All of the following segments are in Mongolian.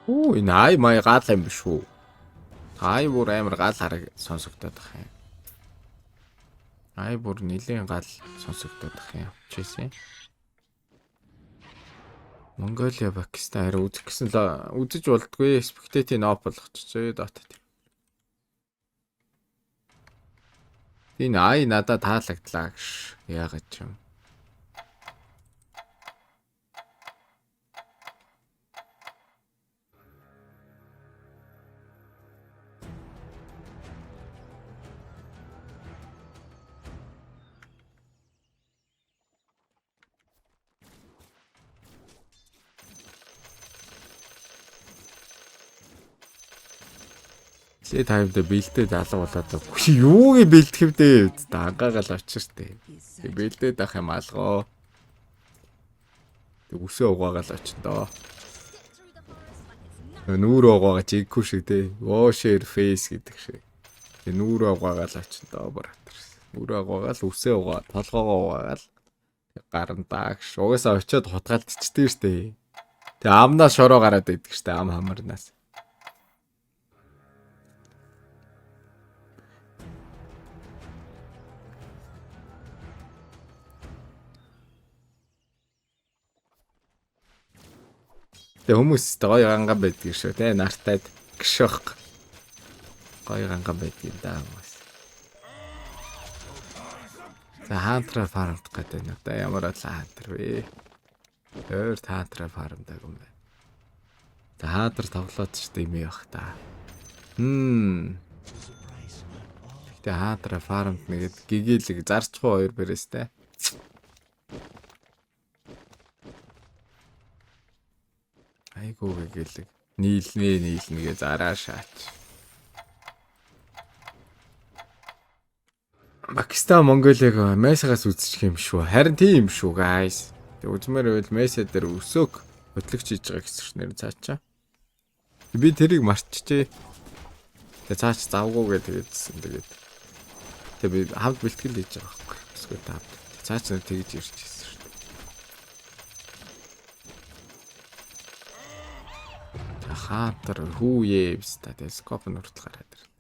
Оо энэ ай май гал юм биш үү? Ай бүр амар гал хараг сонсогдоод байгаа юм. Ай бүр нилийн гал сонсогдоод байгаа юм. Чийсэн. Монголиа, Пакистан хараа үзэх гэсэн л үзэж болдгүй. Spectating off болгочихжээ дотод. Энэ ай надад таалагдлаа гэж. Яагаад ч юм. Сэ таймд бэлдээд алга болоод юуг бэлдэх вдээ дангаагаал очиртэй. Бэлдээд ах юм алгоо. Тэг үсээ угаагаал очин доо. Нүүр угаагаа жиггүй шиг дээ. Washare face гэдэг шиг. Тэг нүүр угаагаал очин доо братар. Нүүр угаагаал үсээ угаа, толгоогоо угаагаал гарандаагш. Угаасаа очиод хутгаалдчихдээ штэ. Тэг амнаас шороо гараад идэг штэ ам хамарнаас. Хүмүүс гоё ганган байдгийг шүү те нартайд гшөх гоё ганган байдгийг даа хүмүүс. За хаантра фармд гэдэг нь одоо ямар хаантар вэ? Өөр хаантра фармдаг юм байна. За хаантар тоглоод ч тийм явах та. Гэтэ хаантра фармд нэгэд гигээлэг зарчгүй хоёр бэрээстэй. Айгуу гэлэг нийлнэгээ зараа шаач. Пакистан Монголиаг месагаас үзчих юм шүү. Харин тийм юм шүү guys. Тэг үзмээр байвал меса дээр өсөг хөтлөгч хийж байгаа гэсэн нэр цаачаа. Би тэрийг марччихжээ. Тэг цаач завгүйгээ тэгээдсэн тэгээд. Тэг би хамт бэлтгэл хийж байгаа байхгүй. Эсвэл та цаач нь тэгж ирж ирсэн. Хаантар хүүе биста телескоп нь хүртэл гараад ирнэ.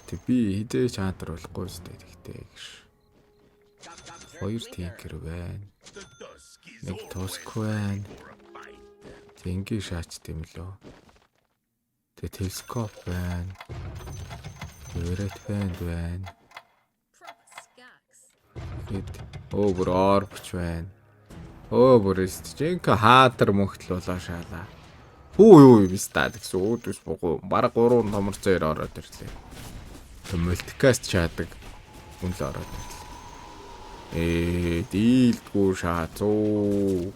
Тэг би хідээч хаантар болохгүй сте тэгтэй гэж. Хоёр тинкер байна. Нэг тоск байна. Тинки шаач тийм лөө. Тэг телескоп байна. Өрөт байна. Хэд өөр орбч байна. Бүрээс жинка хаатар мөхтл болоо шаалаа. Юу биста гэсэн өөдөөс богоо бараг 3 томорцоор ороод ирлээ. Мультикаст чаадаг хүн л ороод ирлээ. Дийлдгүү шаацуу.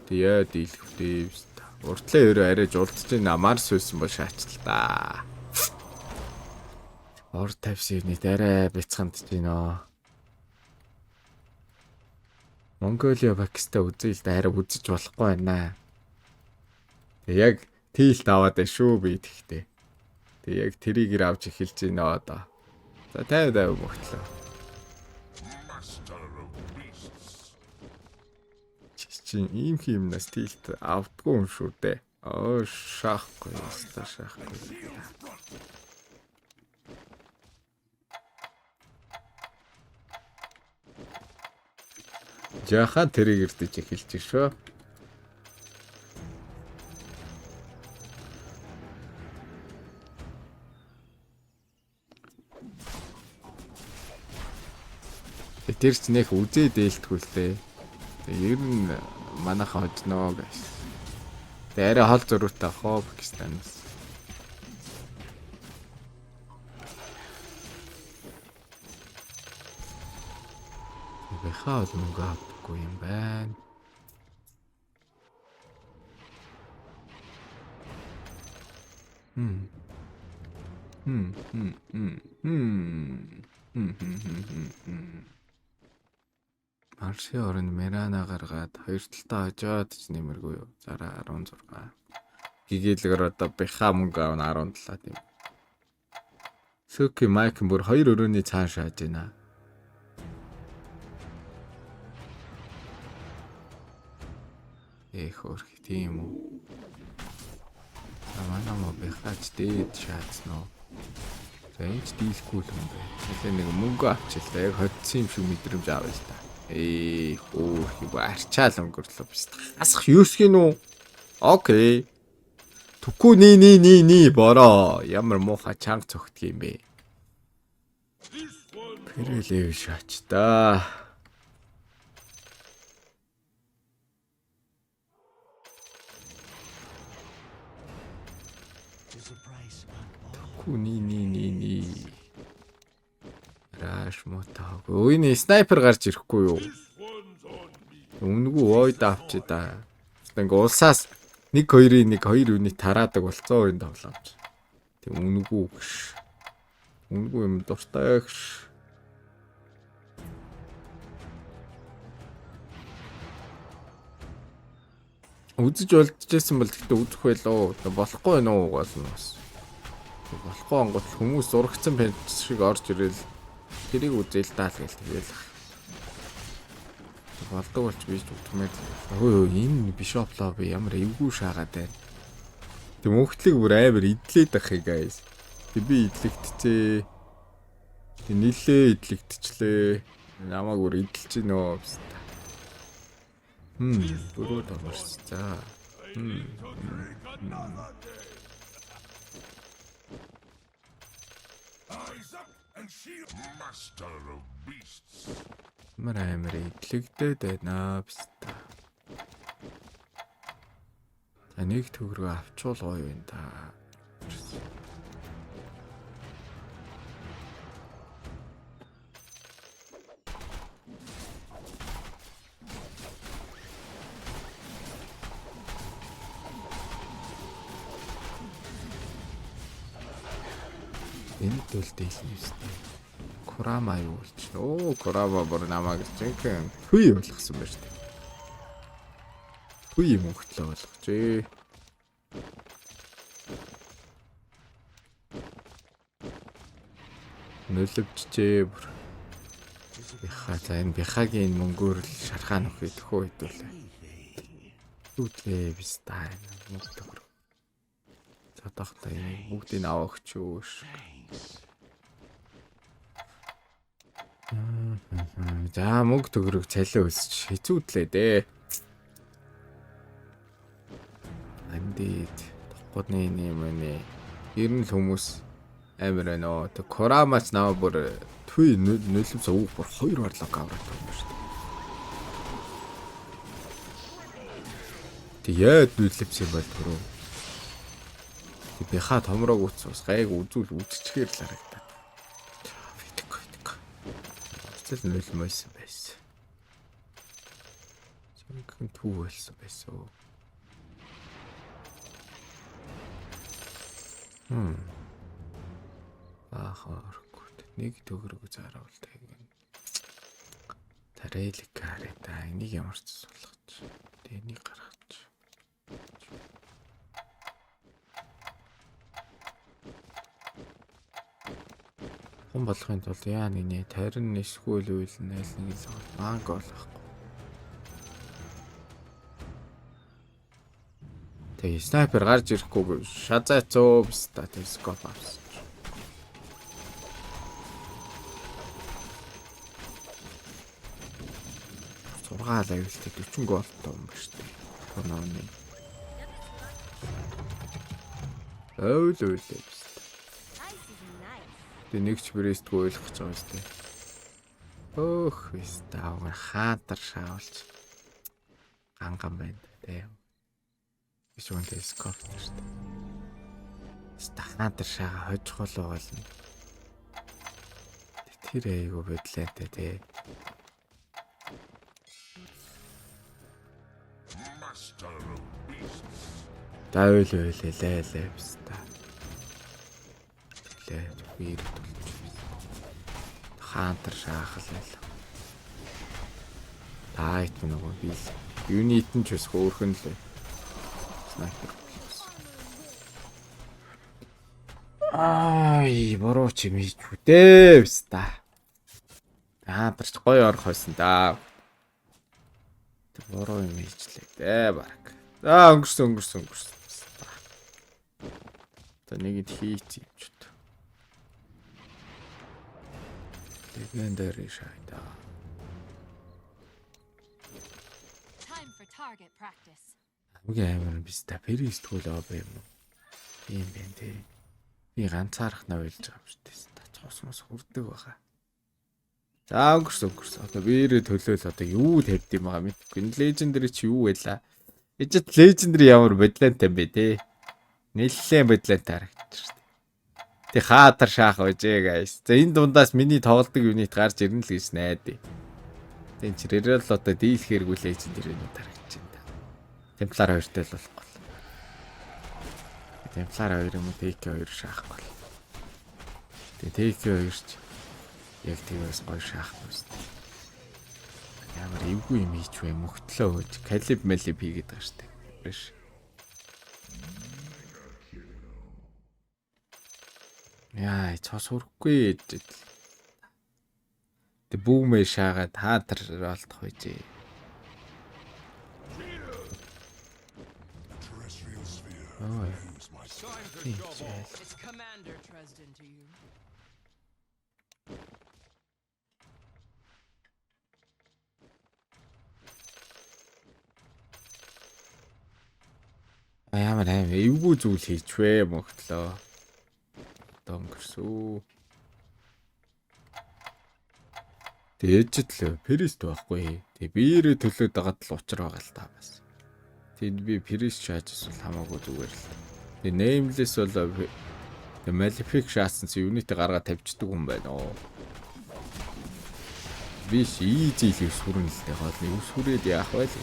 Тиа дийлхвтэй биста. Уртлаа өөрөө арай жуулдж байна. Марс байсан бол шаачлаа да. Ор тавьсыг нэг арай бяцханд байна. Монголиа, Пакистан үзэл дайраа үзэж болохгүй байна. Тэг яг тийлт аваад байна шүү би тэгтээ. Тэг яг тэрийг авч эхэлж байна одоо. За 50 мөхтлөө. Чин ийм юмнаас тийлт авдгүй юм шүү дээ. Шаахгүй шаахгүй. Жаха тэрийг ирдэж эхэлж шүү. Тэр ч нэх үзээ дээлтгүй л дээ. Ер нь манайхаа хожноо гэж. Тэ арай хол зөрүүтэй ахоо Пакистанаас. Бэхаа мөнгө авахгүй юм байна. Марши орон Мерана гаргаад хоёр талтаа хожоод ч нэмэргүй юу. Зараа 16. Гигээлгээр одоо бэхаа мөнгө авна 17 тийм. Сөки майк бүр хоёр өрөөний цааш хааж байна. Эх хөрхий тийм үү. Манай бихаач дээд шаацнаа. За энэ дийлгүй л юм бэ. Тэгэл нэг мөнгө авчлаа. Яг hodсон юм шиг мэдрэмж авъя л та. Хөө арчаал өнгөрлөө биз. Асах юусгин үү? Окей. Түкүү ни бороо. Ямар муухай чанга цогтг юм бэ? Пэрэлээ шаач та. Ни. Раш мотаг. Өөний снайпер гарч ирэхгүй юу? Өмнөгөө ойд авчи да. Ингээ улсаас 1-2-ийн 2 үний тараадаг болцоо энэ тоглоомч. Тэг өмнөгөө гэж. Өмнөгөө юм дуртай гэж. Үзэж болдчихсэн бол гэхдээ үзэх байлоо. Болохгүй байна уу гол нь бас. Болохгүй ангууд хүмүүс зурагцсан пенч шиг орж ирэл тэрийг үзэл даал гээл тэгэл. Болдог болж бийж үтмээд. Өө энэ бишоп лобби ямар эвгүй шаагаад байна. Тэг мөнхтлэг бүр амар идлээд ахыг guys. Тэг би идлэгтцээ. Тэг нилээ идлэгтчлээ. Намайг бүр идэлж нөө. Бүрөө дагаарч за. Master of beasts. Амар идлэгдээд байна биста. За нэг төгрөгөө авчвал гоё юм та. Энэ төлтэй юм шүү. Курама юу болч. Курама бүр намайг зинхэн хүй болгосон байна шүү дээ. Хүй юм хөтлөө болгож. Нөлөвчжээ бүр. Бихаа за энэ бихагийн мөнгөөр л шархаа нөх идэхөө хэдүүлээ. Үтлээ бис таа мөнгө төгрөг. Цатахтай бүгдийг авахч юу. За мөнгө төгрөг цалин өсч хэцүүдлээ дээ. Андид тогтны юм нэ. Ер нь хүмүүс амар байна. Тэг Корамач наваа бүр түй нөлөөс уух бүр 2 барлог аваад байна шүү дээ. Тэг яад нөлөөс юм бол түрүү. Тэг би ха томроог үтс гайг үзүүл үтчихээр л харагдаад. Цэл нөлмөөсөн байсан. Зинхэн түүх болсон байсан. Ахааргүй. Нэг төгрөг заравал тэгэн. Тарэлик хараа энийг ямар ч суулгаж. Тэнийг гаргаж. Хон болохын тулд яа нэ тарин эсвэл үйл найл нэг л банк болохгүй. Тэгээ снайпер гарч ирэхгүй шазаацоо биста телескоп авсан. 6 левелтэй 40 голтой юм ба штэ. Тонооны. Өөлөө биста. Тэ нэгч брэстгүй ойлгох гэж байгаа штэ. Өөх биста хаантар шаавалж ганган байна тэ. Биш үн телескоп штэ. Хаантар шаага хожих болоо болно. Тэр айгу бодлоотой тэ. Таавал лээ биста. Лээ бир тулж. Хаантар шаахал. Тайт нөгөө би юнит нь ч бас хөөрхөн лээ. Снайпер. Ай, бороо чи мэж үдээ биста. Хаантарч гоё орох байсан да. Бороо юм ээжлээ дээ баг. За өнгөрсөн. За нэг нь хийц юм ч үү. Legendary шайда. Time for target practice. Хамгийн амар биз та Перис тэгвэл об юм уу? Тийм байна те. Би ганцаарх навэлж байгаа юм шүү дээ. Та цосмос хүрдэг баха. За өнгөрсөн. Одоо биэрээ төлөөл одоо юу тавьд юм байгаа мэдгүй. Legendary чи юу байла? Ижид Legendary ямар бодлонтой юм бэ те? Нэлээд бодлонтой харагдаж шүү дээ. Тэг хаатар шаах байжээ guys. За энэ дундаас миний тоглодог юнит гарч ирнэ л гэж найдаа. Тэн чирээрээ л одоо дийлхэргүй Legendary юм харагдаж байна. Темплар 2-тэй л болохгүй. Темплар 2 юм уу TK2 шаахгүй. Тэгээ TK2 ч яг тиймээс гоё шаахгүй шүү. Ямар эвгүй юм хийч вэ? Мөхтлөө хөөж калиб малиб хийгээд байгаа шүү дээ. Биш. Яа, цос хүрхгүй ээж. Тэг бүүмээ шаагаад хаатар олдох байжээ. Terrestrial sphere. Oh, Use my It's Commander Dresden to you. Ямар эвгүй зүйл хийч вэ мөхтлөө. Донгөрсөө. Дээжд л Перист байхгүй. Тэг биэрээ төлөөд байгаад л учир байгаа л та бас. Тэнд би Перист шааж эсвэл хамаагүй зүгээр л. Тэг Nameless бол Malefic шаасан чи юунит гаргаад тавьчихдаг юм байна оо. Би easy л сүрэн л дээ. Хоол нэг сүрээд яах вэ л.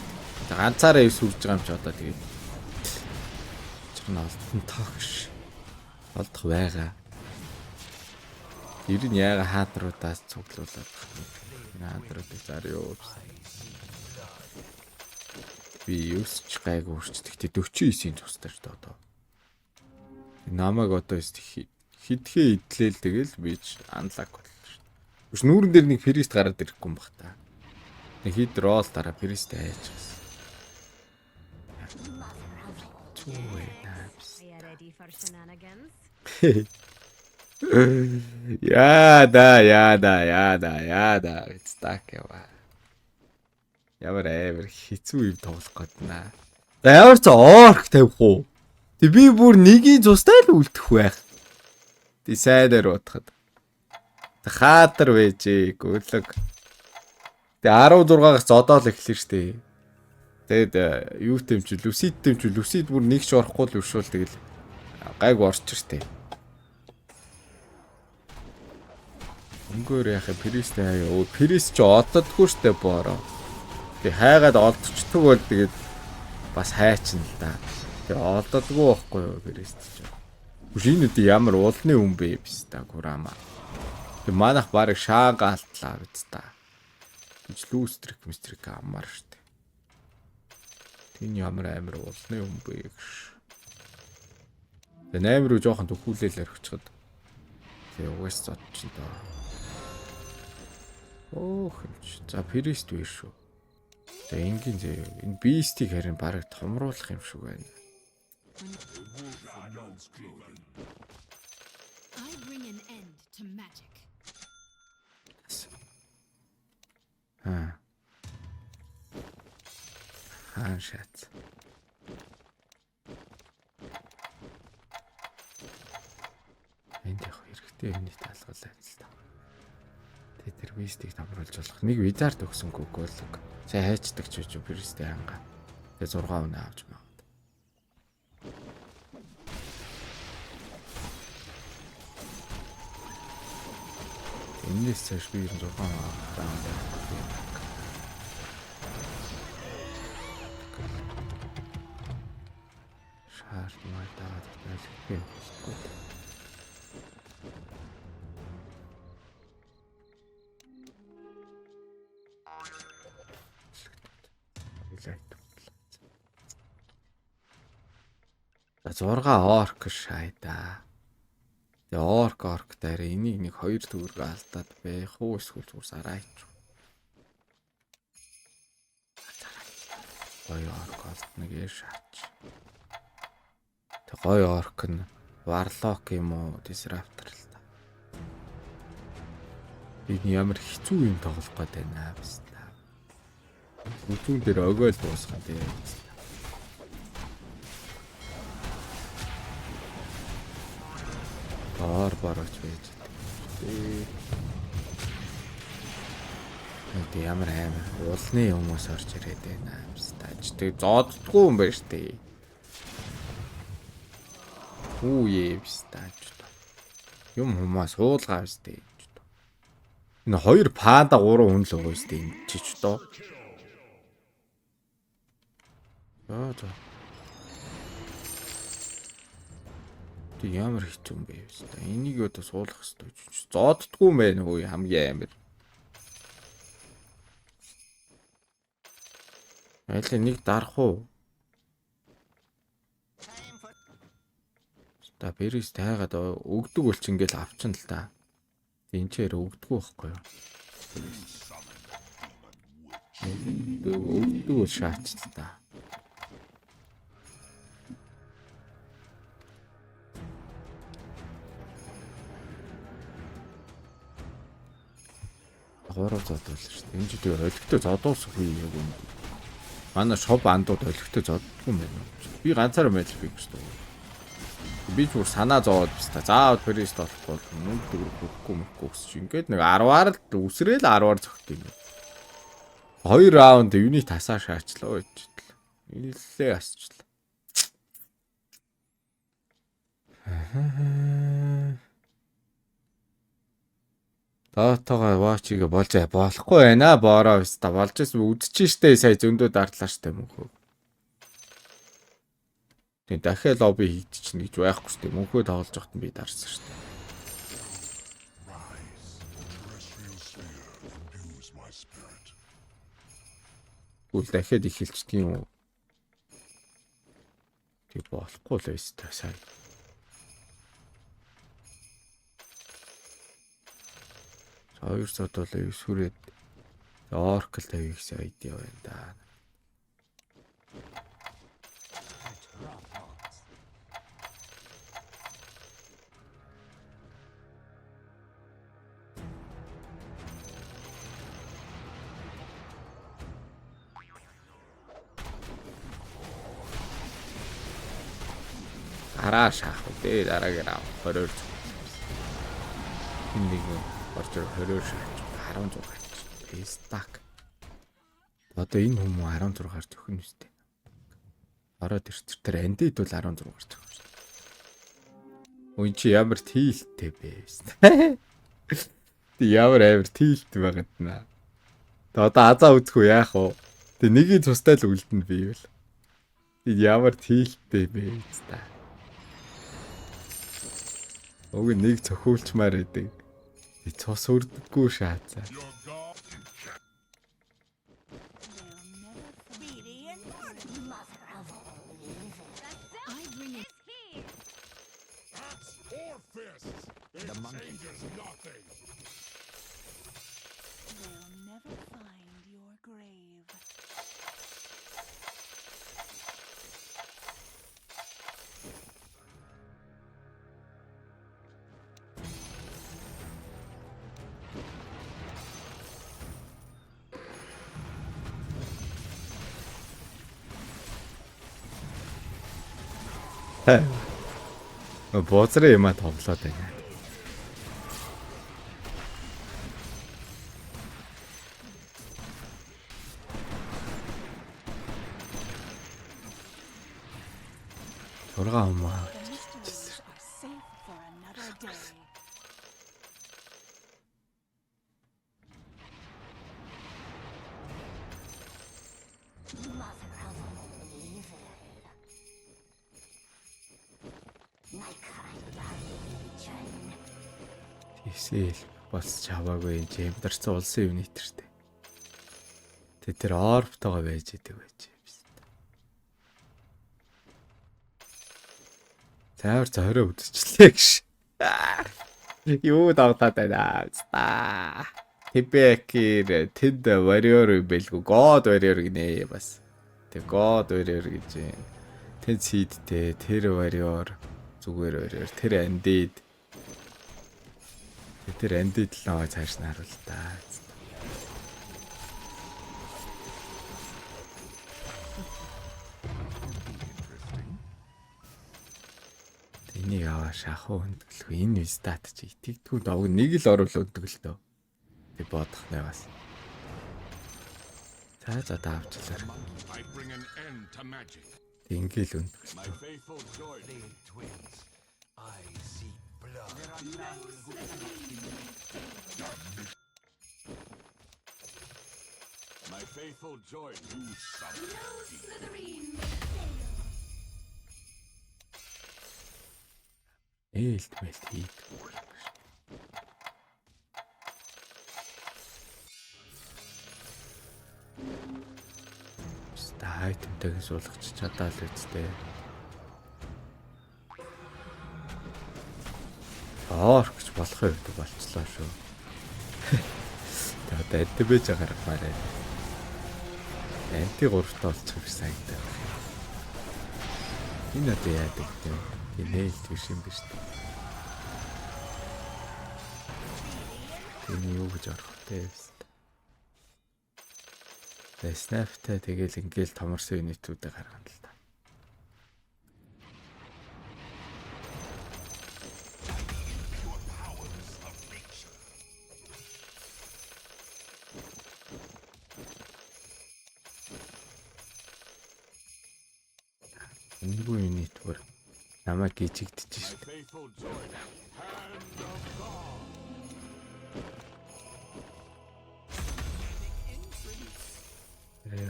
Ганцаараа сүрж байгаа юм чи одоо тэгээд олдсон тагш олдох байгаа. Ер нь яга хаадруудаас цуглуулад хаадруудыг зарё. Би юусч гайг өөрчлөлтөд 49-ийн цустай ч одоо. Намайг одоо хитгэе идлээл тэгэл би ч анлаг боллоо шүү. Биш нүүрэн дээр нэг Перист гараад ирэхгүй юм бах та. Нэг хид рол дараа Перист айж гисэн. For shenanigans. Яда. Стакева. Ямар амар хэцүү юм тоглох гэднэ. За ямар ч орк тавих уу? Тэг би бүр нэгийн цустай л үлдэх байх. Тэг сайдаар бодоход. Тэг хаатар байжээ гөлөг. Тэг 16-аас зодоол эхлэн штэ. Тэгэд юу тэмчил, Lucid бүр нэг ч орохгүй л өвшүүл тэгэл гайг орч штэ. Өнгөөр яхаа Перист аяа. Перист ч одддгүй штэ бороо. Тэг хайгаад олдчихдаг бол тэгээд бас хайчин л да. Тэг олддгүй байхгүй юу Перист ч. Үшинүүд ямар уулны хүн бэ биш та гурама. Тэг манах барыг шаагаалтлаа биз та. Лүүстрик мистрик амар штэ. Тин ямар амар уулны хүн бэ гэж. Тэг 8 руу жоохон төхүүлэл орчиход. Тэг угаас зодчих доо. Оох юм чи. За Перист вэ шүү. За энгийн зөө энэ бистийг харин барыг томруулах юм шиг байна. I bring an end to magic. Шат. Энд яг хэрэгтэй юмний таалгалаа л та. Тэгээ тэр бистийг томруулж болох. Нэг визард өгсөнгөө гол. Сая хайчдаг ч үгүй Перисттэй хангаа. Тэгээ 6 өнөө авч магад. Энэс цааш би 6 авах. Шаард маа дагаад байлгүй. За 6 орк шайда. Тэгээ орк дээр энийг нэг 2 төгрөг алдаад байх уу эсвэл зүгээр сараач. Гоё орк олдно гэж шаач. Тэг гоё орк нь Warlock юм уу? Disruptor л та. Энэ ямар хэцүү юм тоглох гээд байна биз та. Үзүүн дээр огойл дуусгах дээ. Бараач байж. Тэ ямар аймаа уулны хүмүүс орж ирээд байна биз та. Тэг зоддгүй юм байна штэ. Үе биз та. Юм хүмүүс уулгаа биз дээ. Энэ хоёр панда 3 хүн л байгаа биз дээ энэ ч ч доо. За. Тэг ямар хэцүү юм бэ биз дээ. Энийг одоо суулгах хэрэгтэй ч. Зоддгүй юм байна уу хамгийн амар. Айл нэг дарах уу? Та бэрис тайгаад өгдөг болч ингээл авчин л та. Энд ч яра өгдөггүй байхгүй юу? Өгдөг бол шаач л та. Агаараа зодвол шүү дээ. Энэ ч дээр олигтой зодуусах үе яг юм. Манай шоп андууд олигтой зоддгүй юм байна. Би ганцаараа мэдл би гэж дөө. Би ч бүр санаа зовоод биз та. Заавал фэрист болохгүй мөнгө төгрөг өгөхгүй өсч. Ингээд нэг 10-аар л үсрээл 10-аар зөгт юм. 2 раунд юуны тасаа шаачлаа гэж. Нилээ асчлаа. Таатаага ваачига болж болохгүй байна боороо биз та. Болж байсан үдчихэж штэ сая зөндөө дардлаа штэ мөнхөө. Тэг дахиад лобби хийчихнэ гэж байхгүй шүү дээ. Мөнхөө тоглож байхад би дарсан шүү дээ. Үл дахиад эхэлчихдэг юм уу? Тэг болохгүй л байсан та сайн. Хоёр сод бол эвсүрээд оркл тавих гэсэн айдиа байна да. Араа шаах үү дараагийн раунд 20-оор нэг орж 20-оор шаач 16 стак. Одоо энэ хүмүүс 16-аар зөхөн үстэй. Ороод ирчих тэр андид бол 16-аар зөхөн шүү дээ. Ой чи ямар тийлтэй бэ? Тэг ямар амар тийлтэй байгаад наа. Тэг одоо азаа үзэхгүй яах вэ? Тэг нэгийг тустай л үлдэнэ би бол. Тэг ямар тийлтэй бэ та. Уг нэг цохиулчмаар байдаг. Цус үрдэггүй шаацаа. The monkey does nothing. They'll never find your grave. Боцроо юм а тоглоод байна. Зургаа юмаа. The mysteries are safe for another day. Тэсэл бас чаваагүй энэ чемдарсан улсын юнитэртэй. Тэр орбтойгоо байж идэг байж биз. Цаавар цороо үдчихлээ гэж. Юу давтаад байна аа. Тэбэкэр тэд warrior бэлгүй god warrior гинэ бас. Тэг God warrior гэж юм. Тэн seedтэй, тэр warrior зүгээр warrior, тэр undead. Тэр undead л наваа цааш нь харуул та. Энийг аваа шахуу хөндөглөө. Энэ стат чи итгэдэггүй давг нэг л оруулаад хөндөглөө. Тэг бодох нэ бас. За давчлаа. I bring an end to magic. Ингээл My хөндөглөө. faithful Jordan. Twins. I see blood. My faithful Jordan. You summon. Ээлт мэлт хийх. Айтемтэйг суулгач чадаал үсттэй. Орч болох юм болцлоо шүү. Тэгээд эдбэж гаргамаарай. Анти 3-т олчих биш санагдав. Энэ одоо яадаг вэ? Нээлт биш юм биш үү? Энэ юу гэж орох вэ? Snapтай тэгэл ингээл томорсон юнитүүдээ гаргана л та. Энэгүй юнит бүр намайг гिचигдэж шээ. Faithful Jordan. Hand of God.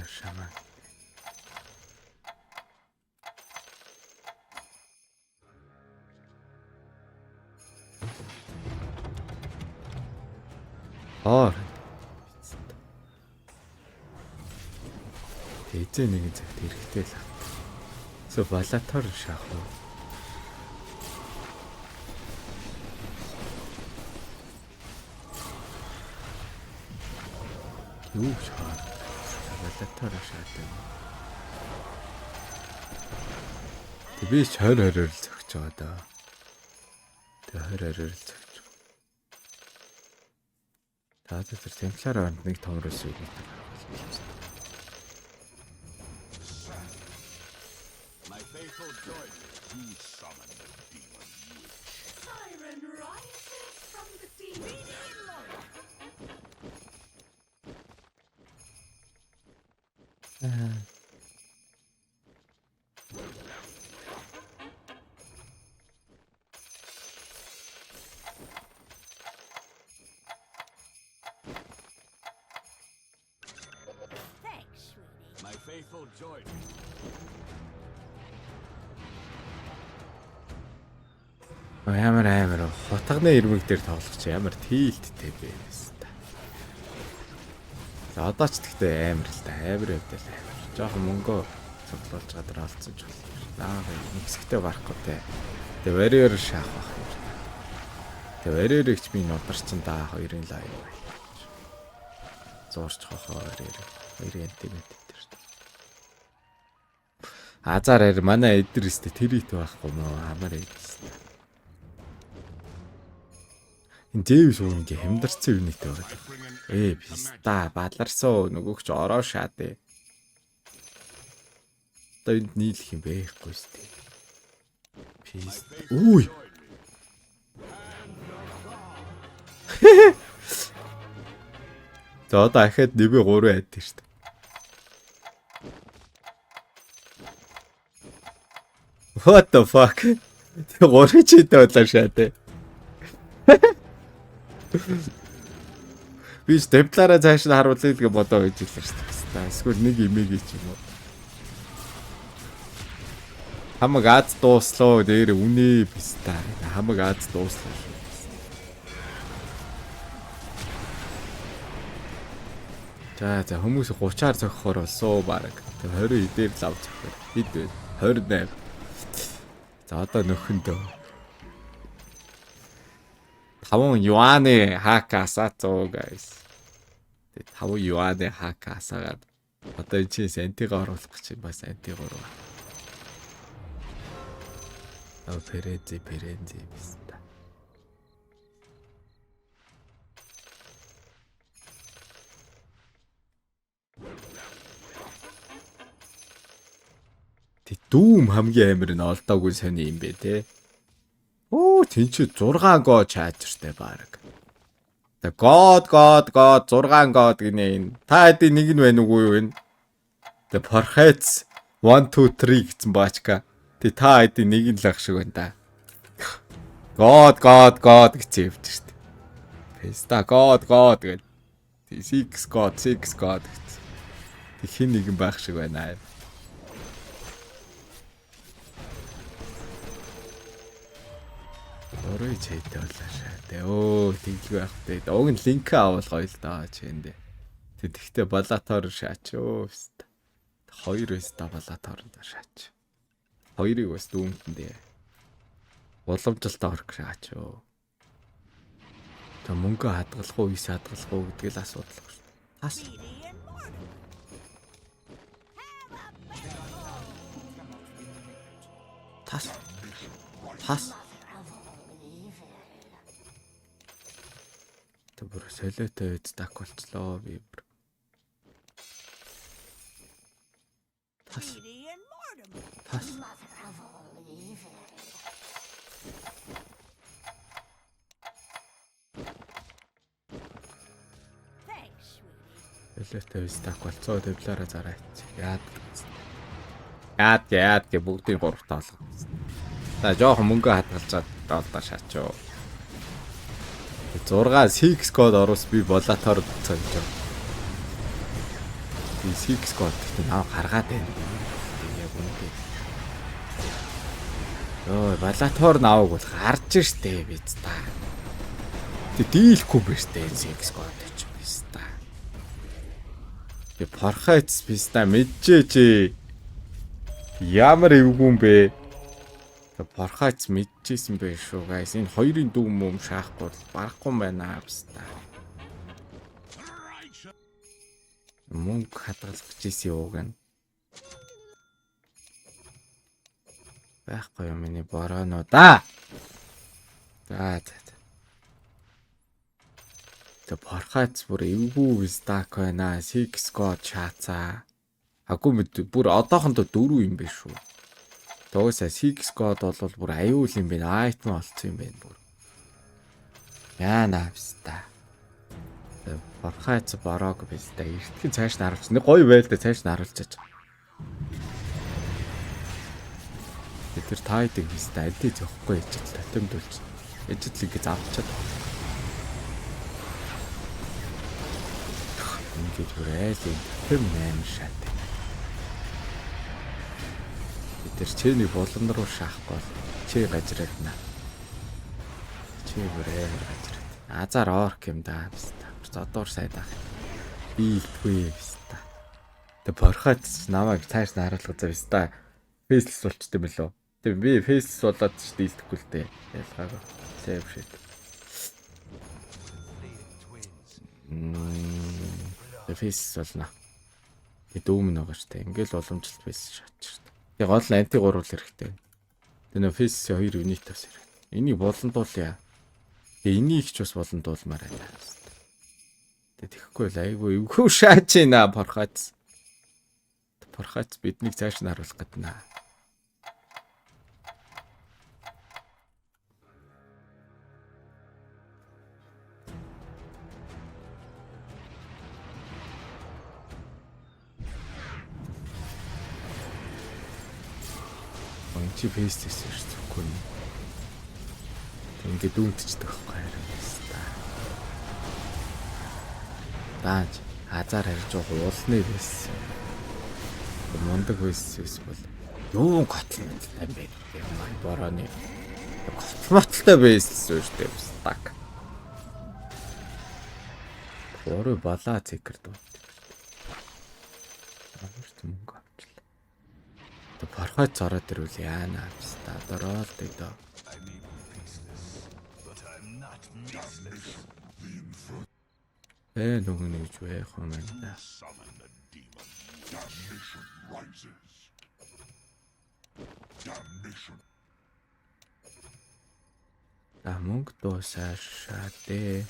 Шаман. Эзэн нэгэн цагт эрэхтэй л. Сө балатор шах уу. Юу шах. Балатор шаадаг. Тэг би ч 20-20 л зөгч байгаа даа. Тэг 20-20 л зөгч. Таад тэр темплар орнд нэг томроос үг нэг. My faithful Jordan. You summon the demon witch. Siren rises from the deep. Thanks, sweetie. My faithful Jordan. Амар хутганы ирмэг дээр тоглох чи ямар тийлттэй бэ хэвээр. За одоо ч тэгтээ амар л та амар өдөл амар. Жохон мөнгөө цуглуулж гадар алдсан ч болно. Наа нэгсгтээ барахгүй те. Тэгээ warrior шаах бах юм. Тэгээ warrior-ыг ч би нударчин да хоёрын лайв. Зуурч хохоо warrior. Хоёрын антимэт дээр. Азараар манай эдрэстэй тэрийт байхгүй мó амар эдрэстэй. Энэ дэвс үүнгээ хямдарсан юунит байгаа. Писта бадларсоо нөгөөч ороо шаадэ. Одоо энд нийлэх юм байхгүй сте. Пист. Үуй. За одоо ахад нэвэ 3 айд штэ. What the fuck? Тэг 3 ч идэ болоо шаадэ. Би степлараа цааш нь харуулъя гэж бодоо гэж хэлсэн шүү дээ. Эсвэл нэг имийг ч юм уу. Хамаг аз дууслоо дээр үнэ биста. Хамаг аз дууслаа шүү. За хүмүүс 30-аар зохихоор болсоо баг. Тэг 20 идээр л авч явах. Хэд вэ? 28. За одоо нөхөндөө 5 юаны хакасаа зоо guys. 5 юаны хакасаагаад Одоо энэ чинь антига оруулах гэж бас антиг 3. Перензи биста. Тэг дүүм хамгийн амар нь олдоогүй сони юм бэ те. Оо тэн чи 6 гоо чаажртай баг. Тэг год 6 год гинэ энэ. Та хэдий нэг нь байна уу юу энэ? Тэг Пархайц 1 2 3 гэсэн баачка. Тэг та хэдий нэг нь л ах шиг байна да. God гэсэн явж штт. Песта God гэдэг. 6 God гэсэн. Тэг хин нэгэн байх шиг байна. Орой чейтэй болоо шээ. Өө тэгл байх дээ. Уг нь линк авал гоё л даа чэндэ. Тэгтээ балатор шаач өө. 2 өстө балатор шаач. 2-ыг бас дүүмтэндээ. Уламжлалтай орох шаач өө. Тэ мөнгө хадгалах уу, ийс хадгалах уу гэдгийг л асуудал шүү. Тас. Бүр солиотой үед стак болчлоо би бүр. Тас. Солиотой үед стак болцоо дэвлаараа зараач. Яад гэ бүгдийн 3 таалга. За жоохон мөнгө хадгалж таалдаа шаачоо. 6 6 код орус би болатоор цааж байгаа. Би 6 код гэдэг наа гаргаад байна. Яг үнэтэй. Йоо, болатоор наавг бол гарч штэ биз та. Тэг дийлэхгүй биш тэ 6 код ч биз та. Тэг Пархайц биз та мэдчихээ. Ямар эвгүй юм бэ? Тэг Пархайц мэдчихсэн байх шүү guys. Энэ хоёрын дүм юм шаахгүй барахгүй байна биз та. Мөнгө хадгалах гэжсэн юуг нь. Байхгүй юм миний борооно да. За. Тэг Пархайц бүр эвгүй биз та байна. 6 код чаацаа. Агуу мэд бүр одоохондоо 4 юм биш шүү. Тоосаа 6 код бол бүр аюул юм байна. Айтм олцсон юм байна бүр. Яана авста. Пархайц бараг биз та. Эртхэн цааш нь харуулж. Нэг гоё байл та цааш нь харуулчихаж. Тэр тайдаг биз та. Эдээ зөхгүй ичил татамдулж. Ижил ингэ завчаад. Ингээд бүр айлын тэм 8 шат. Тэр чэний болон руу шаахгүй чи гажраад наа. Чи бүрээр гажраад. Азар орк юм да биз та. Зодоор сайдах. Би илтгүй биз та. Тэг Пархайц намайг цааш нь харуулах за биз та. Фейслес болчтой мөлөө. Тэг би фейслес болоод ч дийлдэхгүй л дээ. Ялгаагүй. Сэв шít. Тэг фейслес болно. Би дүүм нэг гэж тэ. Ингээл уламжлалт фейслес шатчих. Тэг гол нь анти 3 л хэрэгтэй. Тэг нөө фейс 2 юнит тас хэрэгтэй. Энийг болондуулъя. Тэг энийг ч бас болондуулмаар байна. Тэг тэгэхгүй л айгүй эвгүй шаач ийна Пархайц. Пархайц биднийг цааш нь харуулах гэднэ. Чи фейслес шүү дээ. Ингээд дүнтчдэг байхгүй харин та. Дааж азар харж байгаа уулны фейс. Мундаг фейс бол юу готлон юм бэ? Борооны готлмотлтой фейс шүү дээ. Так. Өөрөө балаа цэгэр дүү. Амарч мөнгө авчлаа. Пархайц ороод ирвэл яана биз та. Дорол дэдо. Нөгөө нэг юу яах юм бэ? Damnation rises. Damnation. Мөнгө дуусаашаа дээ.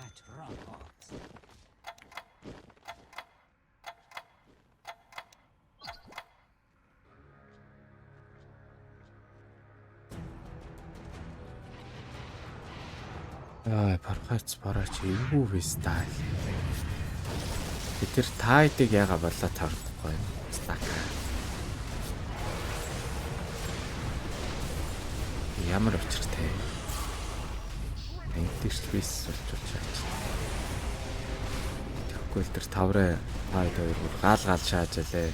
At robots. Пархац параач эвгүй вистайл. Тэр тайдыг яга болоо тавдахгүй юм. Стака. Ямар учиртай. Энтэйч бис болчихж байгаа. Тэгэхгүй л тэр тавраа тайд хоёр гал шаажлаа.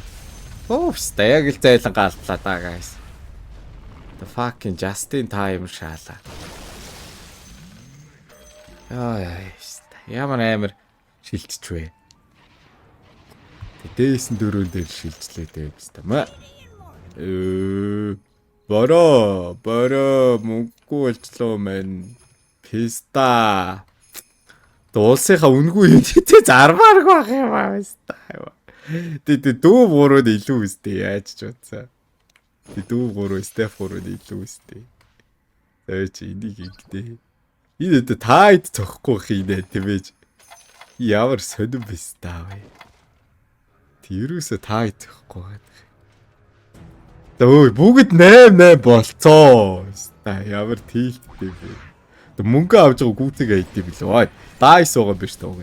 Oops, яг л зайлан галтлаа да guys. The fucking Justin time шаалаа. Ямар амар шилжиж вэ? Дээсэн дөрөв дээр шилжлээ дээ биз дээ. Бороо мөнгөгүй болчлоо мэн. Писта. Дуулсынхаа үнгүй юм тий зармаарг байх юм аа писта. Тэ дүү гурууд илүү үстэй яаж ч утсаа. Тэ дүү гуруу стеф гурууд илүү үстэй. Тэ чи энийг ингэдэй. Энэ тайд цохгүй хийнэ тэмээж. Ямар сонирн биш таа вэ? Тэрүүсээ тайд цохгүй байдаг. Өө бүгд 8 болцоо. Ямар тийлттэй бэ? Мөнгө авч байгаа гүцэг айдив билээ. Дайс байгаа биш таа.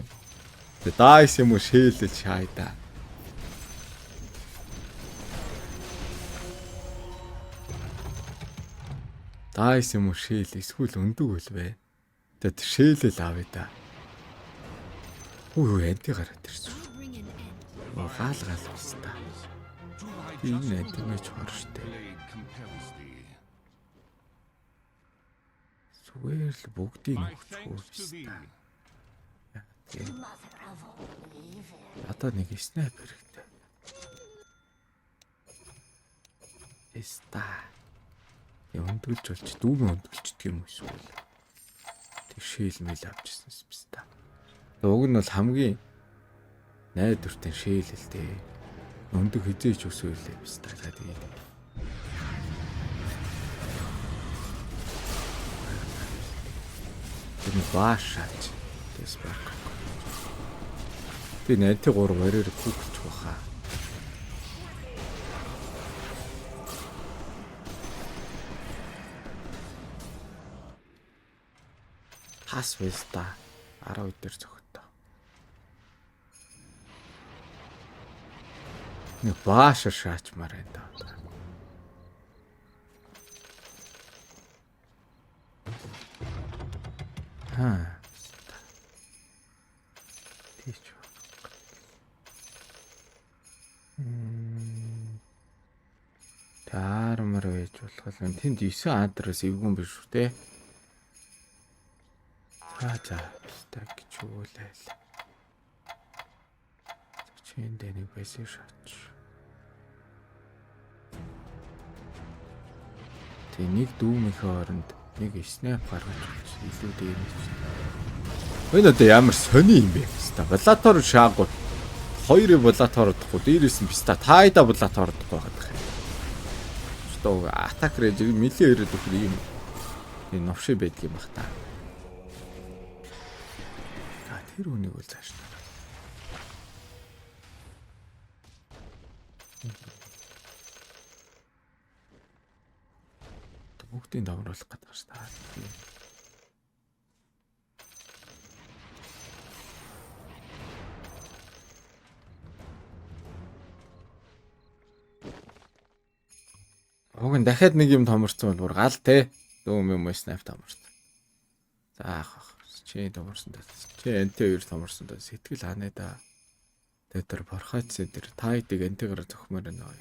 Тэгээ дайс юм уу шээлэл шайда. Дайс юм уу шээл эсвэл өндөг үл бэ? Тэд шээлэл авъя да. Үй анти гараад ирсэн. Гал баста. Энэ анти мэж хор штэ. Зүгээр л бүгдийг өгчихөө. Одоо нэг снайпер хэрэгтэй. Эста. Өндөлж болж дүүмээ өндөлчдөг юм эсвэл. Шээл мэл авчихсан юм та. Уг нь бол хамгийн найдвартай шээлэлтэй. Өндөг хизээч өсөөлээ биз та. Тэгээд энэ баашаач тэсбак. Би найти 3 оройр хүүхч баха. Хас веста 10 дээр зөгтөө. Нэг баашаа шаачмаар энэ даа. Тийч. Таармар байж болох юм. Тэнд 9 адраас эвгүй биш үү те. За стак чуулал. Чин дэний байсан шаач. Тэ нэг дүүмийнхээ оронд нэг снайп гаргаж илүү дээр нь. Энэ одоо ямар сони юм бэ? Ста балатор шаагууд 2 балатор удахгүй дээрээс нь биста тайда балатор удахгүй байгаа юм. Стог атак рэж милийн ирээд өгөх юм. Энэ новши байдаг юм бах та. Тэр үнийг үл зааш. Бүгдийг давруулах гэдэг шүү дээ. Уг нь дахиад нэг юм томорсон бол бүр гал те. Дүүм юм снайп томорсон. За ах. Чи томорсон даа. Чи анти 2 томорсон даа. Сэтгэл хаанаа да. Тэр борхоц дээр тайдыг антигаар зөхмөр нөө.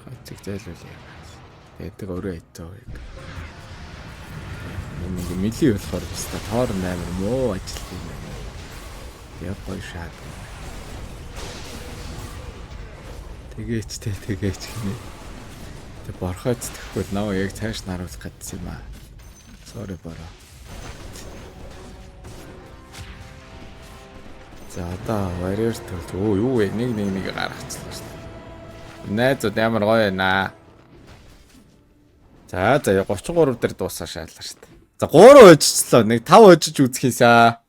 Борхоцыг зайлуулъя. Тэдэг өөрөө итөө. Нэг мили болохоор баста тоор 8 муу ажил юм байна. Яг гоё шаад. Тэгээч гинэ. Тэг борхойц тэхгүй нав яг цааш наруулах гэдсэн юм аа. Sorry бороо. За одоо warrior төлж юу вэ? Нэг гаргачихлаа шүү дээ. Найзууд ямар гоё байна. За 33 дээр дуусаа шааллаа шүү дээ. За 3 хожицлоо. Нэг 5 хожиж үзэх юмсаа.